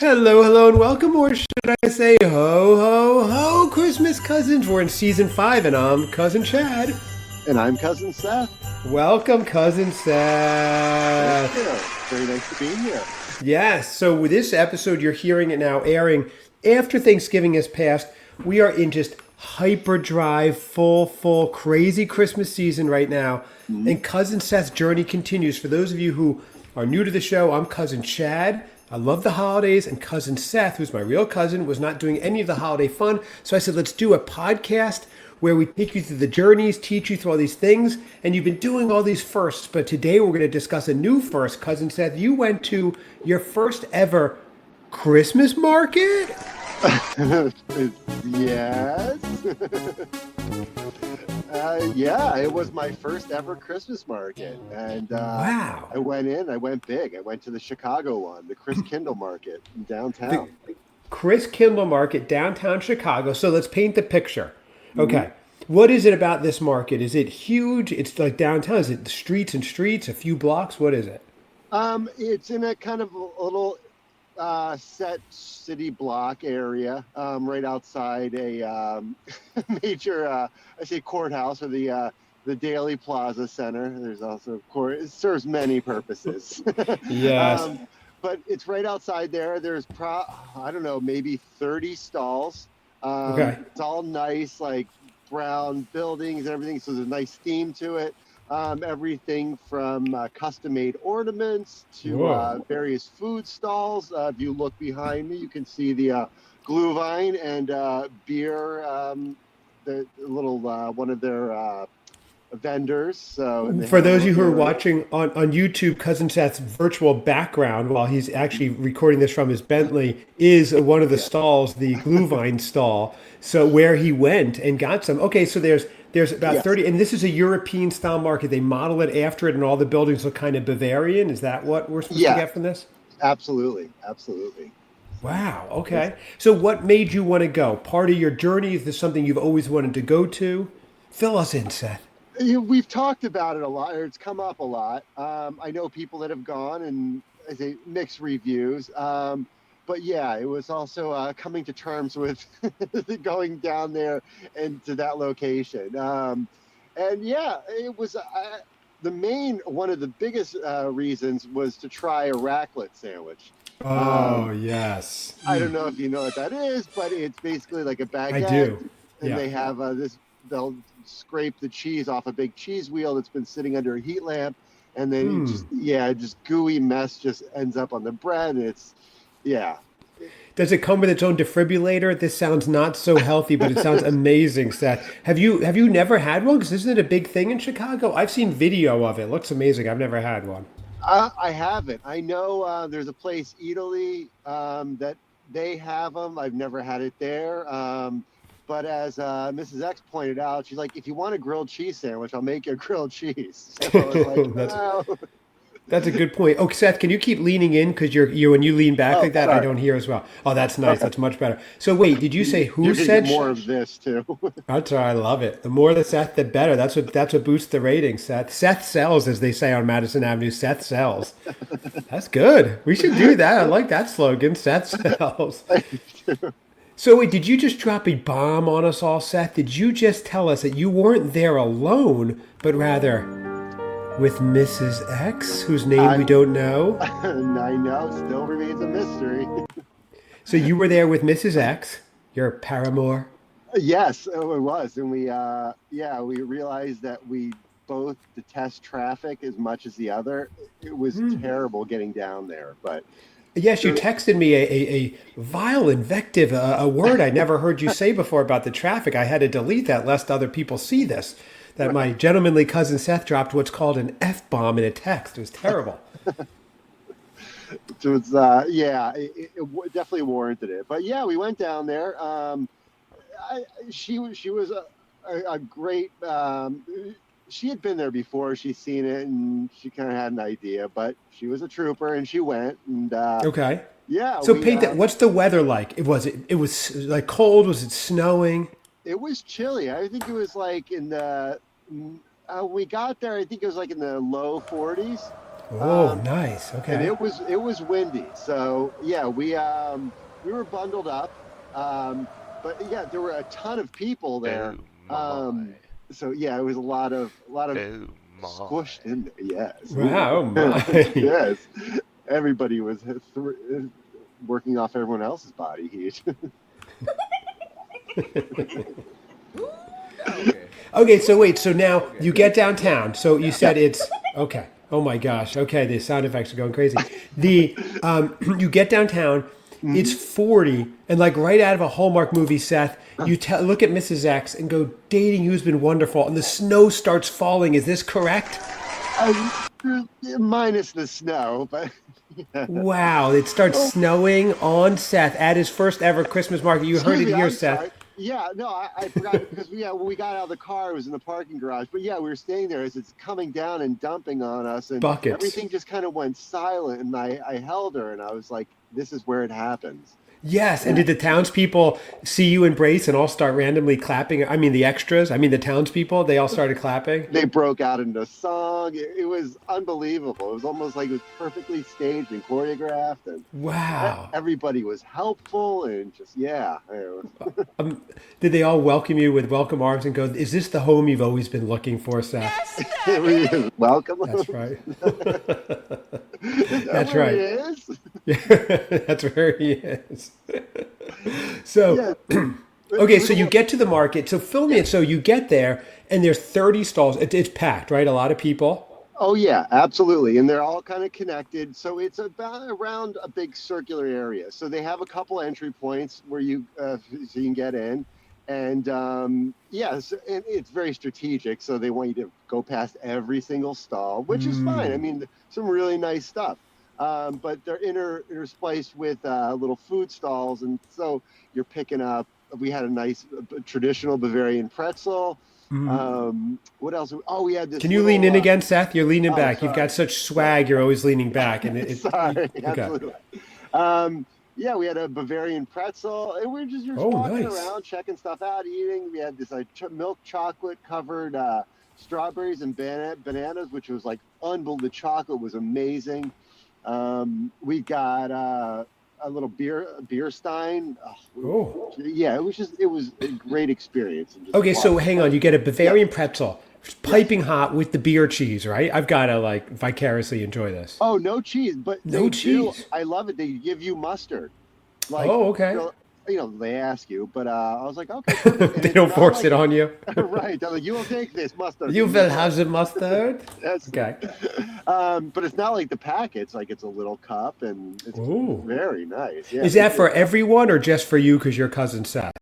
Hello, hello, and welcome, or should I say ho, ho, ho, Christmas cousins. We're in season 5, and I'm Cousin Chad. And I'm Cousin Seth. Welcome, Cousin Thank Seth. you. Very nice to be here. Yes, so with this episode, you're hearing it now airing after Thanksgiving has passed. We are in just hyperdrive, full, crazy Christmas season right now. Mhm. And Cousin Seth's journey continues. For those of you who are new to the show, I'm Cousin Chad. I love the holidays, and Cousin Seth, who's my real cousin, was not doing any of the holiday fun. So I said, let's do a podcast where we take you through the journeys, teach you through all these things. And you've been doing all these firsts, but today we're going to discuss a new first. Cousin Seth, you went to your first ever Christmas market? Yes. Yeah, it was my first ever Christmas market. And Wow. I went big. I went to the Chicago one, the Chris Kindle Market in downtown. Chris Kindle Market, downtown Chicago. So let's paint the picture. Mhm. Okay. What is it about this market? Is it huge? It's like downtown. Is it streets and streets, a few blocks? What is it? It's in a kind of a little set city block area, right outside a major, I say courthouse or the Daily Plaza Center. There's also court. It serves many purposes. Yes. But it's right outside there. There's I don't know, maybe 30 stalls. Okay. It's all nice, like brown buildings and everything. So there's a nice theme to it. Everything from custom-made ornaments to Whoa. various food stalls. If you look behind me, you can see the Glühwein and beer, the little one of their vendors. So and they For have a those of you little who are area. watching on YouTube, Cousin Seth's virtual background while he's actually recording this from his Bentley is one of the Yeah. stalls, the Glühwein stall. So where he went and got some. Okay, so there's about Yes. 30, and this is a European style market. They model it after it, and all the buildings look kind of Bavarian. Is that what we're supposed to Yeah. get from this? Absolutely. Absolutely. So Wow. it's Okay. So what made you want to go? Part of your journey, is this something you've always wanted to go to? Fill us in, Seth. We've talked about it a lot, or it's come up a lot. I know people that have gone and I say mixed reviews. But yeah, it was also coming to terms with going down there and to that location. And yeah, it was the main one of the biggest reasons was to try a raclette sandwich. Oh, Um, yes. I don't know if you know what that is, but it's basically like a I baguette, do. and Yeah. they have this. They'll scrape the cheese off a big cheese wheel that's been sitting under a heat lamp, and then it just Hmm. just gooey mess just ends up on the bread. And it's yeah. Does it come with its own defibrillator? This sounds not so healthy, but it sounds amazing, Seth. Have you never had one? Because isn't it a big thing in Chicago? I've seen video of it. It looks amazing. I've never had one. I haven't. I know there's a place, Italy, that they have them. I've never had it there. But as Mrs. X pointed out, she's like, if you want a grilled cheese sandwich, I'll make you a grilled cheese. So I was like, that's oh, that's a good point. Oh, Seth, can you keep leaning in because you when you lean back oh, like that, I sorry. don't hear as well. Oh, that's nice. Okay. That's much better. So wait, did you say who You're going to get said? more of this too. That's right. I love it. The more the Seth, the better. That's what boosts the ratings. Seth. Seth sells, as they say on Madison Avenue. Seth sells. That's good. We should do that. I like that slogan. Seth sells. So wait, did you just drop a bomb on us all, Seth? Did you just tell us that you weren't there alone, but rather with Mrs. X, whose name we I, don't know? and I know, still remains a mystery. So you were there with Mrs. X, your paramour. Yes, oh, it was. And yeah, we realized that we both detest traffic as much as the other. It was terrible getting down there, but Yes, you there, texted me a vile invective, a word I never heard you say before about the traffic. I had to delete that lest other people see this. That my gentlemanly cousin Seth dropped what's called an F bomb in a text. It was terrible. it was, yeah, it definitely warranted it. But yeah, we went down there. She was a great. She had been there before. She's seen it, and she kind of had an idea. But she was a trooper, and she went. And Okay. yeah, So paint that. What's the weather like? It was like cold. Was it snowing? it was chilly. I think it was like in the. We got there. I think it was like in the low 40s. Oh, nice. And Okay. it was windy. So yeah, we were bundled up. But yeah, there were a ton of people Oh there. my. So yeah, it was a lot of Oh squished my. in there. Yes. Wow, oh my. Yes. Everybody was working off everyone else's body heat. Okay. Okay, so wait, so now Okay. you get downtown. So you Yeah. said it's okay. Oh my gosh. Okay, the sound effects are going crazy. The you get downtown. It's Mhm. 40, and like right out of a Hallmark movie, Seth, you look at Mrs. X and go, "Dating you's been wonderful," and the snow starts falling. Is this correct? Minus the snow, but yeah. Wow! It starts Oh, snowing on Seth at his first ever Christmas market. You heard excuse it me, here, I'm Seth. sorry. Yeah, no, I forgot because when we got out of the car, it was in the parking garage. But yeah, we were staying there as it's coming down and dumping on us, and Buckets. everything just kind of went silent. And I held her, and I was like, "This is where it happens." Yes, and did the townspeople see you embrace and all start randomly clapping? I mean, the extras. I mean, the townspeople. They all started clapping. They broke out into song. It was unbelievable. It was almost like it was perfectly staged and choreographed, and Wow. everybody was helpful and just yeah. Did they all welcome you with welcome arms and go, "Is this the home you've always been looking for, Seth?" Yes, It Daddy. was welcome. That's right. Is that That's where he right. is? That's where he is. So, Yeah. okay, so you get to the market. So fill me Yeah. in. So you get there, and there's 30 stalls. It's packed, right? A lot of people. Oh yeah, absolutely. And they're all kind of connected. So it's about around a big circular area. So they have a couple entry points where so you can get in. And yes, and it's very strategic. So they want you to go past every single stall, which is fine. I Mm. mean, some really nice stuff. But they're interspliced with little food stalls. And so you're picking up, we had a nice traditional Bavarian pretzel. What else? Oh, we had this Can you lean in little. again, Seth? You're leaning Oh, back. You've got sorry. such Sorry. swag. You're always leaning back, and Sorry. okay. Absolutely. Um, yeah, we had a Bavarian pretzel, and you're just Oh, walking nice. around, checking stuff out, eating. We had this milk chocolate covered strawberries and bananas, which was like unbelievable. The chocolate was amazing. We got a little beer stein. Oh. Yeah, it was a great experience. And just Okay, so walking hang on. around. You get a Yeah. Bavarian pretzel, Yes. piping hot with the beer cheese, right? I've got to like vicariously enjoy this. Oh, no cheese, but No they do. cheese. I love it. They give you mustard. Like, Oh, okay. they ask you, but I was like, okay, perfect. And They it's don't not force like it on you. right. They're like, you will take this mustard. You And you will know, have the mustard. that's Okay. but it's not like the packets. Like it's a little cup, and it's Ooh. very nice. Yeah. Is that for everyone or just for you because your cousin Seth?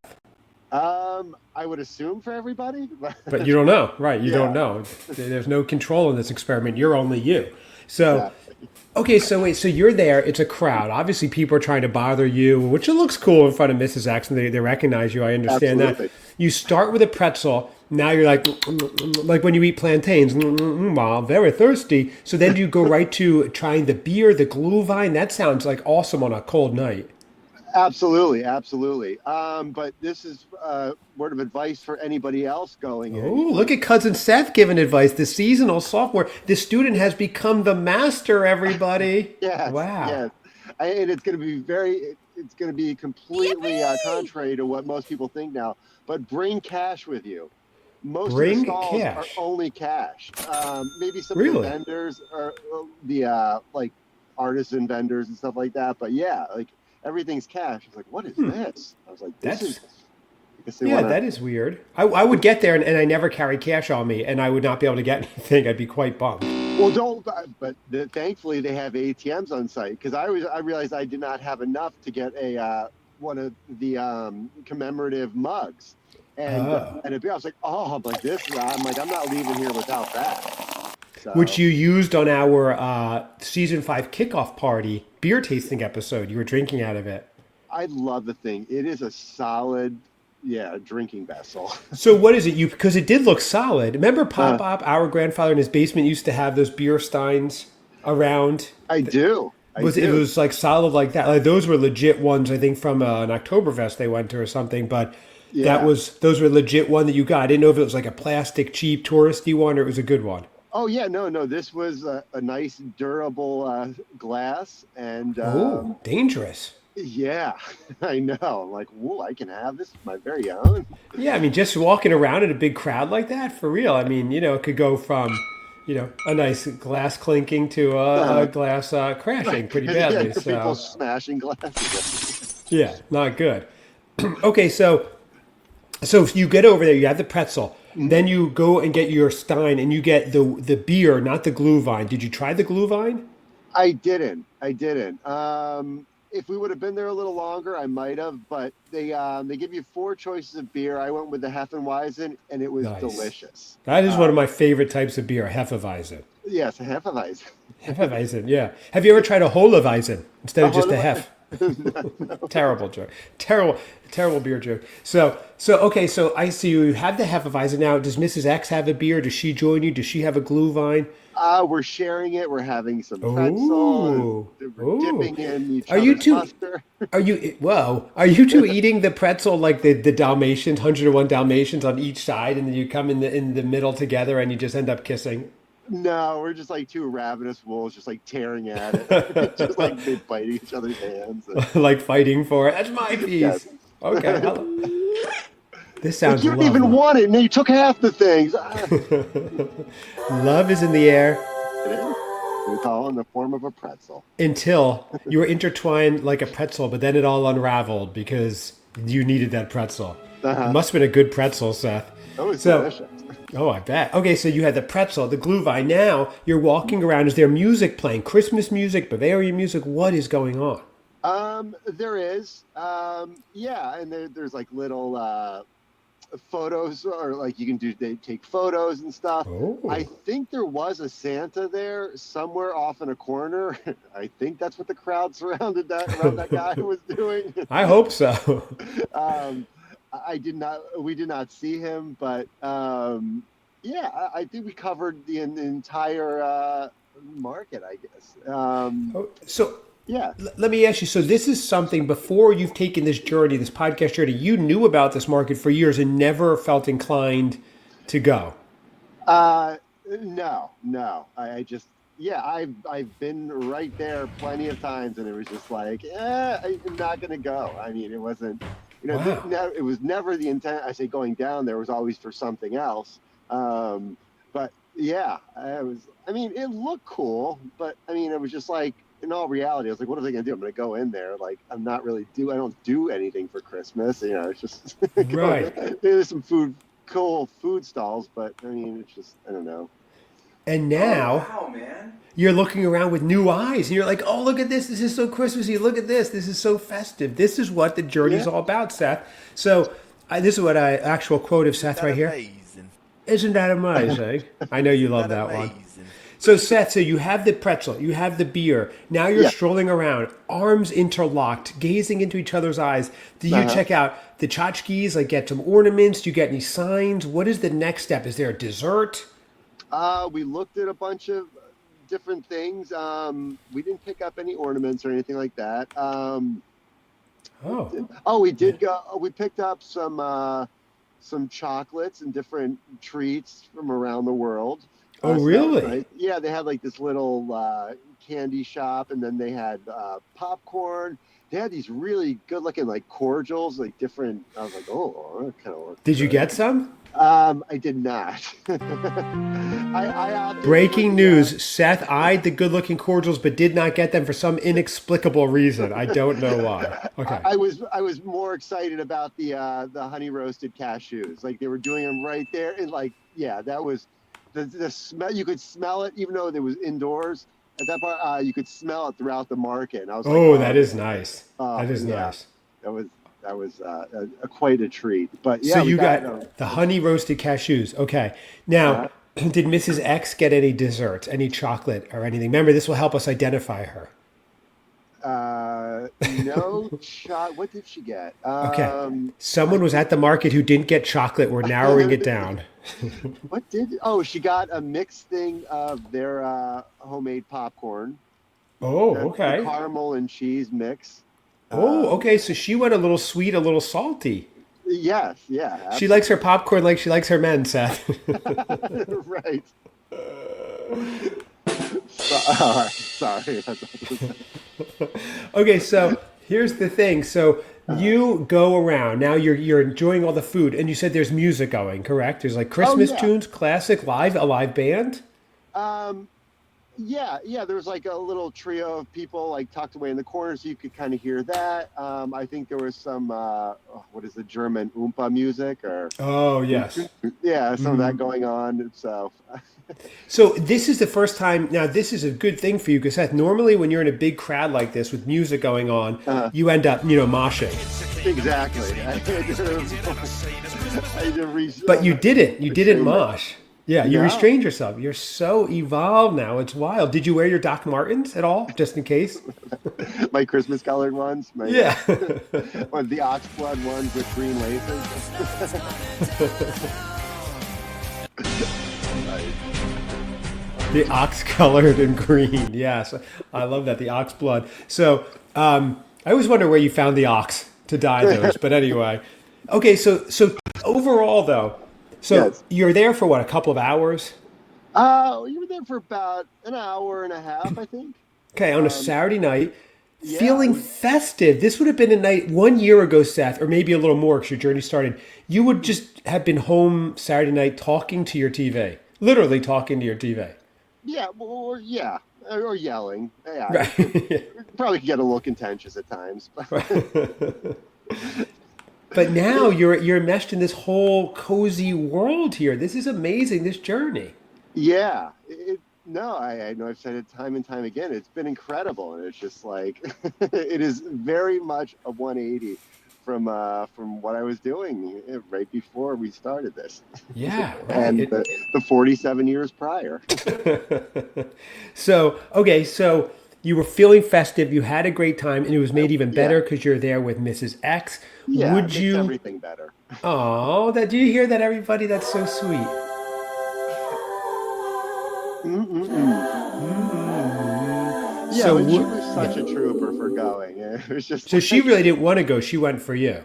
I would assume for everybody. But you don't know, right? You don't Yeah. know. There's no control in this experiment. You're only you. So, Exactly. okay, so wait, so you're there. It's a crowd. Obviously, people are trying to bother you, which it looks cool in front of Mrs. X, and they recognize you. I understand that. Absolutely. You start with a pretzel. Now you're like when you eat plantains. Wow, very thirsty. So then you go right to trying the beer, the glühwein. That sounds like awesome on a cold night. Absolutely, absolutely. But this is word of advice for anybody else going Oh, in. You look want at cousin Seth giving advice. The seasonal sophomore. The student has become the master. Everybody. yes, Wow. yes, and it's going to be it's going to be completely Yippee! contrary to what most people think now. But bring cash with you. Most of the Bring stalls are cash. only cash. Maybe some of the Really? vendors are the like artisan vendors and stuff like that. But yeah, like everything's cash. It's like, what is this? I was like, this That's is. I guess they yeah. want to. That is weird. I would get there and I never carry cash on me, and I would not be able to get anything. I'd be quite bummed. Well, don't. But thankfully, they have ATMs on site because I realized I did not have enough to get a one of the commemorative mugs, and Oh. I was like, oh, I'm like this. I'm like, I'm not leaving here without that. Which So you used on our season 5 kickoff party beer tasting episode. You were drinking out of it. I love the thing. It is a solid, yeah, drinking vessel. So what is it? You because it did look solid. Remember Pop Uh, Pop? Our grandfather in his basement used to have those beer steins around. I do. I Was it do. was like solid like that? Like those were legit ones. I think from an Oktoberfest they went to or something. But Yeah. those were legit one that you got. I didn't know if it was like a plastic cheap touristy one or it was a good one. Oh yeah, no. This was a nice, durable glass, and Oh, dangerous. yeah, I know. I'm like, whoa, I can have this my very own. Yeah, I mean, just walking around in a big crowd like that, for real. I mean, it could go from, a nice glass clinking to a glass crashing pretty Yeah, badly. people So, smashing glasses. yeah, not good. Okay, so if you get over there, you have the pretzel. Mhm. Then you go and get your stein, and you get the beer, not the glue vine. Did you try the glue vine? I didn't. I didn't. If we would have been there a little longer, I might have. But they give you four choices of beer. I went with the Hefeweizen, and it was Nice. delicious. That is one of my favorite types of beer, Hefeweizen. Yes, a Hefeweizen. Hefeweizen, yeah. Have you ever tried a Hefeweizen instead A of just whole a Hef? no. Terrible joke. Terrible beer joke. So okay. So I see you have the Hefeweizen now. Does Mrs. X have a beer? Does she join you? Does she have a glue vine? We're sharing it. We're having some pretzel. Oh, We're oh. dipping in each Are you other's two? mustard. Are you? Whoa. Are you two eating the pretzel like the Dalmatians, 101 Dalmatians on each side, and then you come in the middle together, and you just end up kissing, No, we're just like two ravenous wolves, just like tearing at it, just like they bite each other's hands. And, like fighting for it? That's my yes. piece. Okay. This Like sounds you didn't even lovely. want it, and then you took half the things. Love is in the air. It is. It's all in the form of a pretzel. Until you were intertwined like a pretzel, but then it all unraveled because you needed that pretzel. It Uh-huh. must have been a good pretzel, Seth. That was So, delicious. oh, I bet. Okay, so you had the pretzel, the glue vine. Now you're walking around. Is there music playing? Christmas music, Bavarian music? What is going on? There is. Yeah, and there's like little photos, or like you can do they take photos and stuff. I Oh, think there was a Santa there somewhere off in a corner. I think that's what the crowd surrounded that around that guy was doing. I hope so. um, I did not. We did not see him, but yeah, I think we covered the entire market. I guess. Oh, so Yeah. let me ask you. So this is something before you've taken this journey, this podcast journey. You knew about this market for years and never felt inclined to go. Uh, no, no. I just, yeah, I've been right there plenty of times, and it was just like, I'm not gonna go. I mean, it wasn't, Wow. it was never the intent. I say going down there was always for something else. Um, but yeah, I was. I mean, it looked cool, but I mean, it was just like. In all reality, I was like, "What are they gonna do? I'm gonna go in there. Like, I'm not really do. I don't do anything for Christmas. It's just Right. there's some food, cool food stalls, but I mean, it's just I don't know. And Oh now wow, man. you're looking around with new eyes and you're like, oh, look at this. This is so Christmassy. Look at this. This is so festive. This is what the journey's Yeah. all about, Seth. So this is what I actual quote of Isn't Seth that right here. amazing? Isn't that amazing? I know you Isn't love that that one. amazing? So Seth, so you have the pretzel, you have the beer. Now you're Yeah. strolling around, arms interlocked, gazing into each other's eyes. Do you Uh-huh. check out the tchotchkes, like get some ornaments? Do you get any signs? What is the next step? Is there a dessert? We looked at a bunch of different things. We didn't pick up any ornaments or anything like that. Oh, We did go. We picked up some chocolates and different treats from around the world. oh, So that was really? nice. Yeah, they had like this little candy shop, and then they had popcorn. They had these really good-looking like cordials, like different. I was like, oh, that kind of looks Did you good. get some? I did not. I opted for Breaking the. news: Seth eyed the good-looking cordials, but did not get them for some inexplicable reason. I don't know why. Okay. I was more excited about the honey roasted cashews. Like they were doing them right there, and like yeah, that was the smell. You could smell it, even though it was indoors. At that part, you could smell it throughout the market. And I was like, Oh, that is nice. oh That is yeah, nice. that was quite a treat. But So yeah, we you got got the honey roasted cashews. Okay. Now, uh, did Mrs. X get any desserts, any chocolate or anything? Remember, this will help us identify her. no shot. What did she get? Okay. I Someone was think at the market who didn't get chocolate. We're narrowing it down. what did? Oh, she got a mixed thing of their homemade popcorn. Oh, The okay. caramel and cheese mix. Oh, Um, okay. So she went a little sweet, a little salty. yes, yeah, She likes her popcorn like she likes her men, Seth. absolutely. Right. All right, sorry. Okay, so here's the thing. So you go around now. You're enjoying all the food, and you said there's music going. Correct? There's like Oh Christmas yeah. tunes, classic, live, a live band. Um, yeah. There was like a little trio of people like tucked away in the corner, so you could kind of hear that. I think there was some what is the German oompa music or Oh yes. yeah, some of that going on. So So this is the first time. Now this is a good thing for you because Seth, normally when you're in a big crowd like this with music going on, uh, you end up moshing. exactly. I had to But you didn't. You didn't restrain my mosh. Yeah, you no. restrained yourself. You're so evolved now. It's wild. Did you wear your Doc Martens at all, just in case? My Christmas colored ones, my Yeah. or the oxblood ones with green laces. The ox colored and green. Yes, I love that. The ox blood. So I always wonder where you found the ox to dye those. But anyway, okay. So overall though, so Yes. you're there for what, a couple of hours? You were there for about an hour and a half, I think. Okay, on a Um, Saturday night, yeah, feeling festive. This would have been a night 1 year ago, Seth, or maybe a little more because your journey started. You would just have been home Saturday night talking to your TV, literally talking to your TV. yeah, or yeah, or yelling. Yeah, Right. it probably could get a little contentious at times, but But now you're enmeshed in this whole cozy world here. This is amazing. This journey. yeah, no, I know I've said it time and time again. It's been incredible, and it's just like it is very much a 180 from what I was doing right before we started this, Yeah, right. and the 47 years prior. So okay, so you were feeling festive. You had a great time, and it was made even Yeah, better because you're there with Mrs. X. yeah, it Would makes you? everything better. Oh, that do you hear that, everybody? That's so sweet. Mm-mm-mm. Yeah, So but she was yeah. such a trooper for going. It was just So she like, really didn't want to go. She went for you.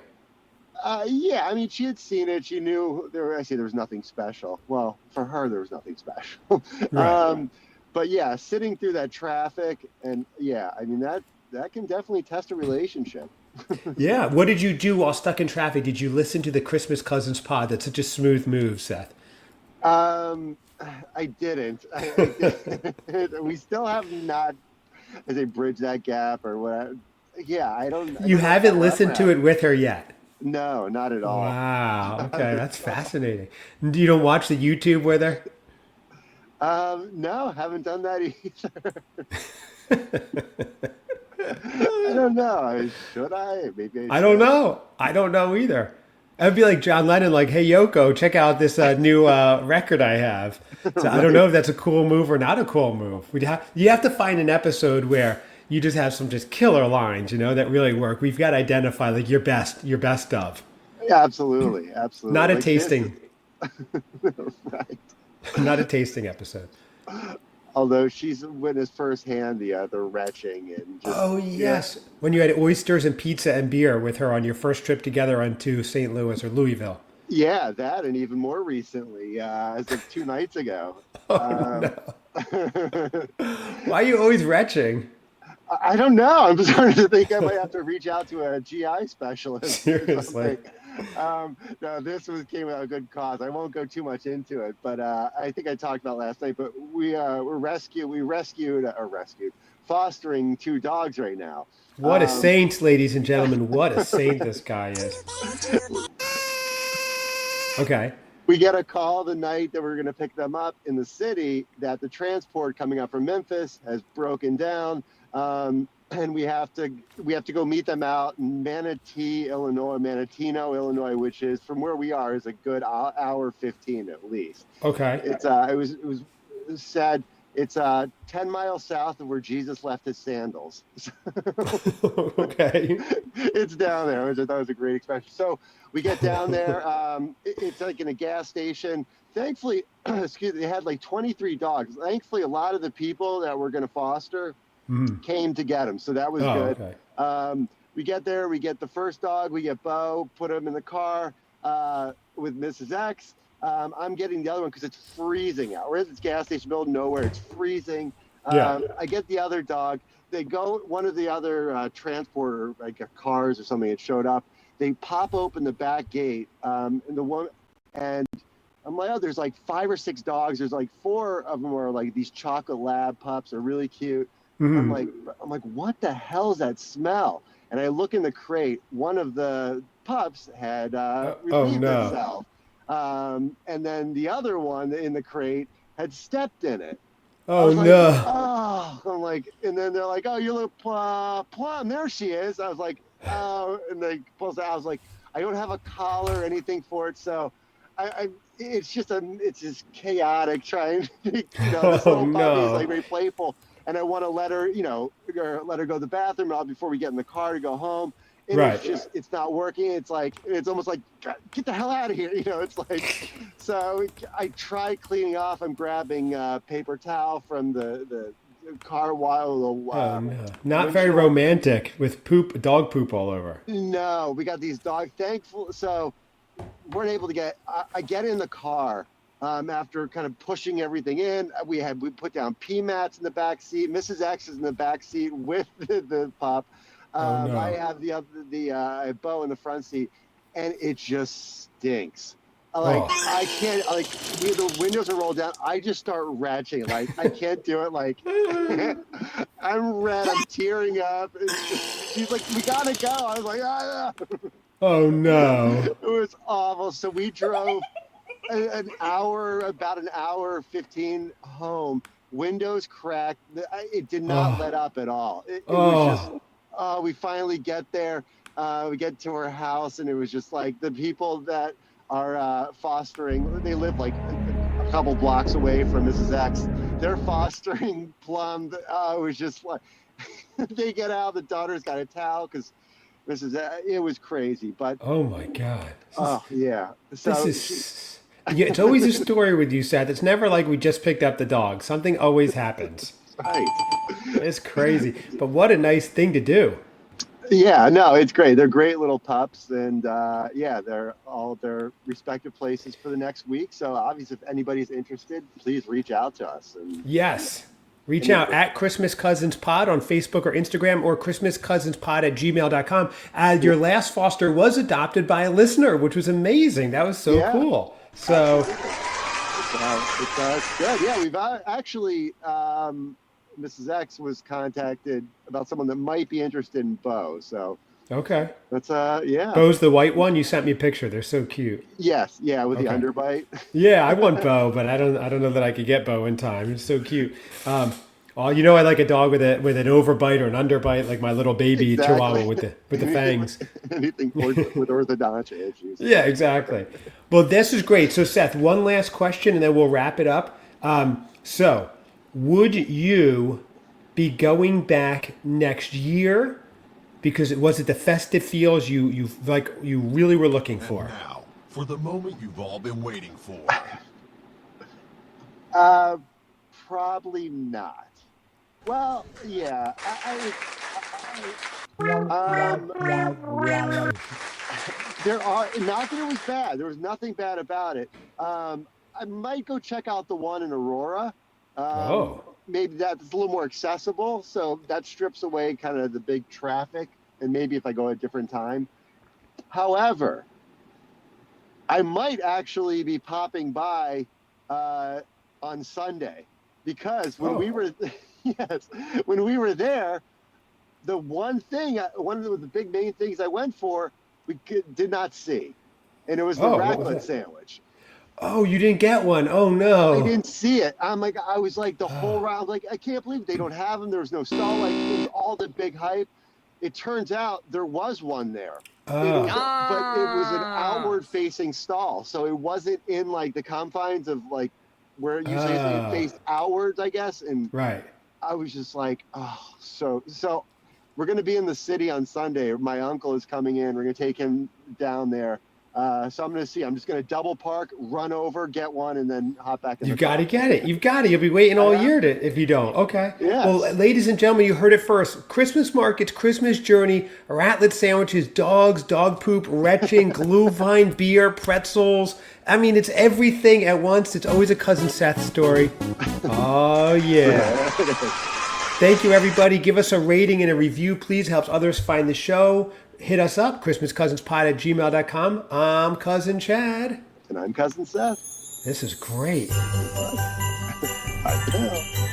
yeah. I mean, she had seen it. She knew there. I say there was nothing special. Well, for her, there was nothing special. Right. um, but yeah, sitting through that traffic, and yeah, I mean that can definitely test a relationship. Yeah. What did you do while stuck in traffic? Did you listen to the Christmas Cousins pod? That's such a smooth move, Seth. Um, I didn't. I did. We still have not, as I bridge that gap or what. Yeah, I don't. I You don't know if that haven't will ever listened to it happen. with her yet. No, not at all. Wow. Not Okay, at that's all. fascinating. You don't watch the YouTube with her? No, haven't done that either. I don't know. Should I? Maybe I I don't should. know. I don't know either. That'd be like John Lennon, like, "Hey Yoko, check out this new record I have." So I don't know Right. if that's a cool move or not a cool move. You have to find an episode where you just have some just killer lines, that really work. We've got to identify like your best of, Yeah, absolutely. Absolutely. not a Like this is tasting, right. not a tasting episode. Although she's witnessed firsthand the retching and just Oh yeah. yes, when you had oysters and pizza and beer with her on your first trip together onto St. Louis or Louisville. Yeah, that and even more recently, as of 2 nights ago. Um, I Why are you always retching? I don't know. I'm starting to think I might have to reach out to a GI specialist or Seriously. something. No, this was came at a good cause. I won't go too much into it, but I think I talked about last night. But we rescued or rescued fostering two dogs right now. What a Um, saint, ladies and gentlemen. What a saint this guy is. Okay. we get a call the night that we're going to pick them up in the city that the transport coming up from Memphis has broken down, and we have to go meet them out in Manatee, Illinois, Manatino, Illinois, which is from where we are is a good hour 15 at least. Okay. It was sad. It's 10 miles south of where Jesus left his sandals. Okay. It's down there, which I thought was a great expression. So we get down there. It's like in a gas station. Thankfully, excuse me, they had like 23 dogs. Thankfully, a lot of the people that were going to foster Mhm. came to get them, so that was Oh, good. okay. We get there, we get the first dog, we get Bo, put him in the car with Mrs. X. I'm getting the other one because it's freezing out. We're at this gas station, middle of nowhere. It's freezing. Yeah. I get the other dog. They go, one of the other transporter, like cars or something, it showed up. They pop open the back gate, and I'm like, oh, there's like 5 or 6 dogs. There's like 4 of them are like these chocolate lab pups. Are really cute. I'm like, what the hell is that smell? And I look in the crate. One of the pups had relieved itself, and then the other one in the crate had stepped in it. I Oh was like, no. oh, I'm like, and then they're like, oh, you little plum, there she is. I was like, oh, and they pulls out. I was like, I don't have a collar or anything for it, so it's just chaotic trying to, this little puppy is like very playful, and I want to let her, let her go to the bathroom before we get in the car to go home. And it's not working. It's almost like, get the hell out of here. It's like, so I try cleaning off. I'm grabbing paper towel from the car while not very romantic with dog poop all over. No, we got these dogs. Thankful. So weren't able to get, I get in the car after kind of pushing everything in. We put down pee mats in the back seat. Mrs. X is in the back seat with the pup. I have the Bo in the front seat, and it just stinks. I can't, the windows are rolled down. I just start retching. I can't do it. I'm red. I'm tearing up. She's like, we gotta go. I was like, ah. Oh no. It was awful. So we drove about an hour 15 home. Windows cracked. It did not let up at all. It was just. We finally get there. We get to her house, and it was just like the people that are fostering. They live like a couple blocks away from Mrs. X. They're fostering Plum. It was just like they get out. The daughter's got a towel because Mrs. X, it was crazy. But oh my God. Yeah. So it's always a story with you, Seth. It's never like we just picked up the dog. Something always happens. Right. It's crazy, but what a nice thing to do. Yeah, no, it's great. They're great little pups, and they're all at their respective places for the next week. So obviously, if anybody's interested, please reach out to us. Yes. Reach out at Christmas Cousins Pod on Facebook or Instagram, or christmascousinspod@gmail.com. Your last foster was adopted by a listener, which was amazing. That was so cool. So it's good. Yeah, we've actually Mrs. X was contacted about someone that might be interested in Bo. So okay, that's yeah. Bo's the white one. You sent me a picture. They're so cute. Yes, yeah, with the underbite. Yeah, I want Bo, but I don't know that I could get Bo in time. It's so cute. I like a dog with an overbite or an underbite, like my little baby Chihuahua with the fangs. Anything with orthodontia issues. Yeah, exactly. Well, this is great. So, Seth, one last question, and then we'll wrap it up. So, would you be going back next year? Because was it the festive feels you really were looking for? And now, for the moment you've all been waiting for. Probably not. Well, yeah. There are, not that it was bad. There was nothing bad about it. I might go check out the one in Aurora. Maybe that's a little more accessible. So that strips away kind of the big traffic. And maybe if I go at a different time. However, I might actually be popping by on Sunday, because when we were there, the one of the big main things I went for, we did not see, and it was the raclette sandwich. Oh, you didn't get one? Oh no! I didn't see it. I was like the whole round, like I can't believe they don't have them. There was no stall. Like it was all the big hype. It turns out there was one there. But it was an outward-facing stall, so it wasn't in like the confines of like where usually it faced outwards, I guess. And I was just like, so we're going to be in the city on Sunday. My uncle is coming in. We're going to take him down there. So I'm going to see. I'm just going to double park, run over, get one, and then hop back in You've the got car. to get it. You've got it. You'll be waiting all year if you don't. Okay. Yes. Well, ladies and gentlemen, you heard it first. Christmas markets, Christmas journey, ratlet sandwiches, dogs, dog poop, retching, glue vine, beer, pretzels. I mean, it's everything at once. It's always a Cousin Seth story. Oh, yeah. Thank you, everybody. Give us a rating and a review, please. Helps others find the show. Hit us up, ChristmasCousinsPod@gmail.com. I'm Cousin Chad. And I'm Cousin Seth. This is great. I know.